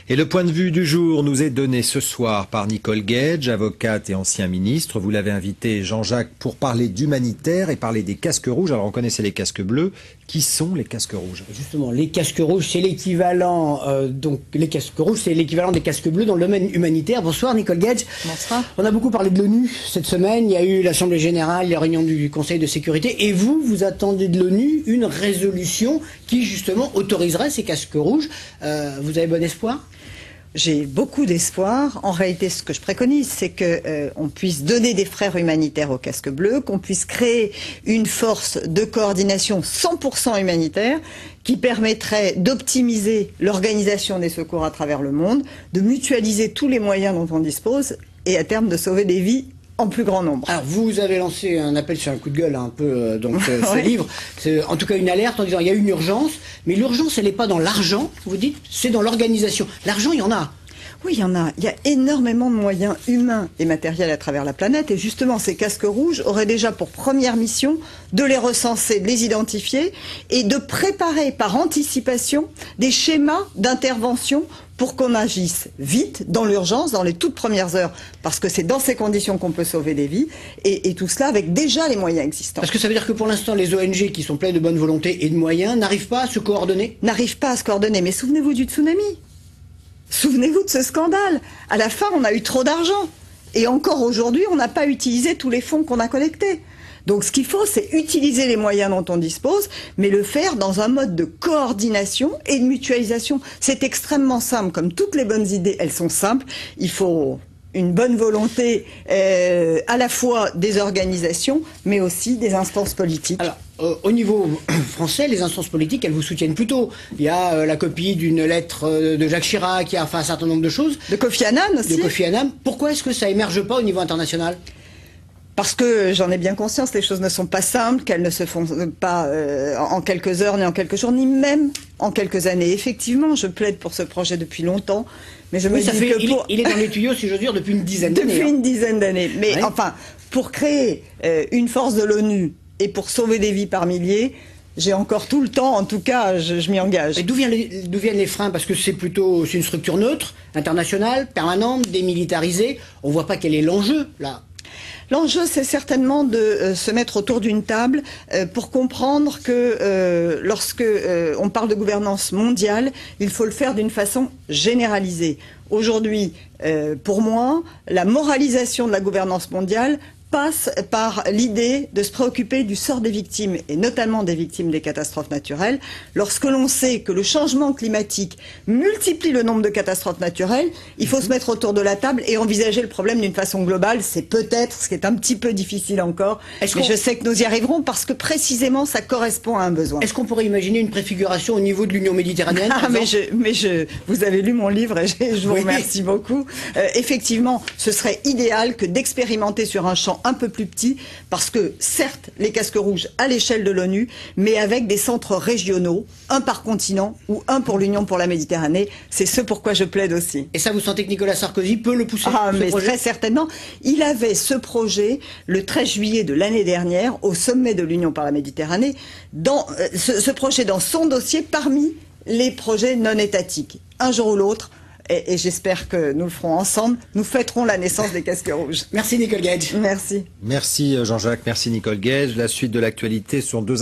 Et le point de vue du jour nous est donné ce soir par Nicole Gage, avocate et ancien ministre. Vous l'avez invité, Jean-Jacques, pour parler d'humanitaire et parler des casques rouges. Alors on connaissait les casques bleus. Qui sont les casques rouges? Justement, les casques rouges, c'est l'équivalent les casques rouges, c'est l'équivalent des casques bleus dans le domaine humanitaire. Bonsoir Nicole Gage. Bonsoir. On a beaucoup parlé de l'ONU cette semaine. Il y a eu l'Assemblée générale, la réunion du Conseil de sécurité. Et vous attendez de l'ONU une résolution qui justement autoriserait ces casques rouges. Vous avez bon espoir? J'ai beaucoup d'espoir. En réalité, ce que je préconise, c'est qu'on puisse donner des frères humanitaires aux casques bleus, qu'on puisse créer une force de coordination 100% humanitaire qui permettrait d'optimiser l'organisation des secours à travers le monde, de mutualiser tous les moyens dont on dispose et à terme de sauver des vies en plus grand nombre. Alors vous avez lancé un appel sur un coup de gueule un peu ce livre, c'est en tout cas une alerte en disant il y a une urgence, mais l'urgence elle n'est pas dans l'argent, vous dites, c'est dans l'organisation. L'argent il y en a. Oui, il y en a. Il y a énormément de moyens humains et matériels à travers la planète. Et justement, ces casques rouges auraient déjà pour première mission de les recenser, de les identifier et de préparer par anticipation des schémas d'intervention pour qu'on agisse vite, dans l'urgence, dans les toutes premières heures, parce que c'est dans ces conditions qu'on peut sauver des vies, et tout cela avec déjà les moyens existants. Parce que ça veut dire que pour l'instant, les ONG qui sont pleines de bonne volonté et de moyens n'arrivent pas à se coordonner? N'arrivent pas à se coordonner, mais souvenez-vous du tsunami. Souvenez-vous de ce scandale. À la fin, on a eu trop d'argent. Et encore aujourd'hui, on n'a pas utilisé tous les fonds qu'on a collectés. Donc ce qu'il faut, c'est utiliser les moyens dont on dispose, mais le faire dans un mode de coordination et de mutualisation. C'est extrêmement simple. Comme toutes les bonnes idées, elles sont simples. Il faut une bonne volonté à la fois des organisations, mais aussi des instances politiques. Alors, au niveau français, les instances politiques, elles vous soutiennent plutôt. Il y a la copie d'une lettre de Jacques Chirac, qui a fait un certain nombre de choses. De Kofi Annan aussi. De Kofi Annan. Pourquoi est-ce que ça émerge pas au niveau international? Parce que j'en ai bien conscience, les choses ne sont pas simples, qu'elles ne se font pas en quelques heures, ni en quelques jours, ni même en quelques années. Effectivement, je plaide pour ce projet depuis longtemps, mais je me dis que il est dans les tuyaux, si j'ose dire, depuis une dizaine d'années. Depuis une dizaine d'années. Mais ouais. Enfin, pour créer une force de l'ONU et pour sauver des vies par milliers, j'ai encore tout le temps, en tout cas, je m'y engage. Et d'où viennent les freins? Parce que c'est une structure neutre, internationale, permanente, démilitarisée. On voit pas quel est l'enjeu, là. L'enjeu, c'est certainement de se mettre autour d'une table pour comprendre que lorsque on parle de gouvernance mondiale, il faut le faire d'une façon généralisée. Aujourd'hui, pour moi, la moralisation de la gouvernance mondiale passe par l'idée de se préoccuper du sort des victimes, et notamment des victimes des catastrophes naturelles. Lorsque l'on sait que le changement climatique multiplie le nombre de catastrophes naturelles, il faut se mettre autour de la table et envisager le problème d'une façon globale. C'est peut-être ce qui est un petit peu difficile encore, mais je sais que nous y arriverons parce que précisément ça correspond à un besoin. Est-ce qu'on pourrait imaginer une préfiguration au niveau de l'Union méditerranéenne? Vous avez lu mon livre et je vous remercie beaucoup. Effectivement, ce serait idéal que d'expérimenter sur un champ un peu plus petit, parce que certes les casques rouges à l'échelle de l'ONU, mais avec des centres régionaux, un par continent ou un pour l'Union pour la Méditerranée, c'est ce pourquoi je plaide aussi. Et ça, vous sentez que Nicolas Sarkozy peut le pousser? Ah, mais très certainement. Il avait ce projet le 13 juillet de l'année dernière au sommet de l'Union pour la Méditerranée, dans ce projet dans son dossier parmi les projets non étatiques. Un jour ou l'autre, et j'espère que nous le ferons ensemble, nous fêterons la naissance des casques rouges. Merci Nicole Gage. Merci. Merci Jean-Jacques, merci Nicole Gage. La suite de l'actualité sont deux